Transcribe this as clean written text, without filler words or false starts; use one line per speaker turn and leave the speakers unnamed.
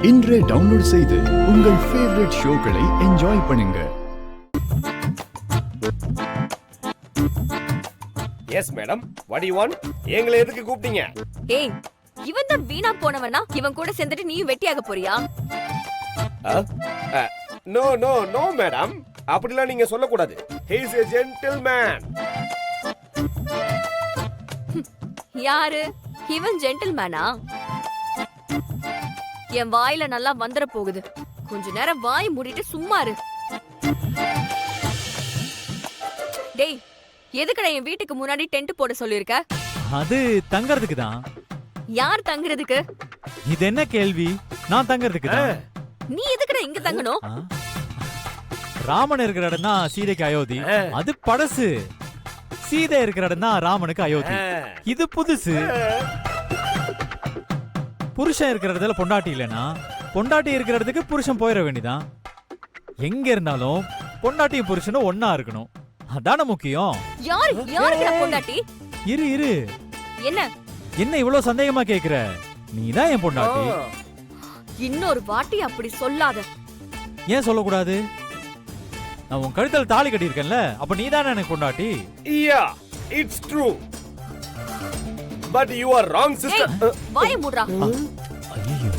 இன்றே டவுன்லோட் செய்து உங்கள் ஃபேவரட் ஷோக்களை என்ஜாய் பண்ணுங்க.
Yes madam, what you want? எங்களை எதுக்கு கூப்பிட்டீங்க?
ஏய், இவன் தான் வீணா போனவனா? இவன் கூட சேர்ந்துட்டு நீயும் வெட்டியாக போறியா?
நோ நோ நோ மேடம், அப்படிலாம் நீங்க சொல்லக்கூடாது. He is a gentleman.
யாரு இவன்? ஜென்டில்மேனா? என் வாயில நல்லா வந்துற போகுது. கொஞ்ச நேரம் வாய் மூடிட்டு சும்மா இரு. டேய், எதுக்குடா என் வீட்டுக்கு முன்னாடி டென்ட் போட சொல்லிருக்க?
அது தங்கறதுக்கு தான்.
யார் தங்குறதுக்கு?
இது என்ன கேள்வி? நான் தங்கறதுக்கு தான்.
நீ எதுக்குடா இங்க தங்கணும்?
ராமன் இருக்கிற இடம் தான் சீதைக்கு அயோத்தி. அது பழசு. சீதை இருக்கிற இடம் தான் ராமனுக்கு அயோத்தி. இது புதுசு. புருஷன் இருக்கிற இடத்துல பொண்டாட்டி இல்லனா, பொண்டாட்டி இருக்கிற இடத்துக்கு புருஷன் போயிட வேண்டியதான். எங்க இருந்தாலும் பொண்டாட்டியும் புருஷனும் ஒன்னா இருக்கணும். அதான முக்கியம்.
யாருக்குடா பொண்டாட்டி?
இரு இரு.
என்ன
என்ன இவ்வளவு சந்தேகமா கேக்குற? நீதான் என் பொண்டாட்டி.
இன்னொரு வாட்டி அப்படி சொல்லாத.
ஏன் சொல்லக்கூடாது? நான் உன் கழுத்துல தாலி கட்டியிருக்கேன்ல, அப்ப நீதானே எனக்கு பொண்டாட்டி.
Yeah, it's true. But you are wrong, sister.
வாயை மூடுறா.
ஐயோ.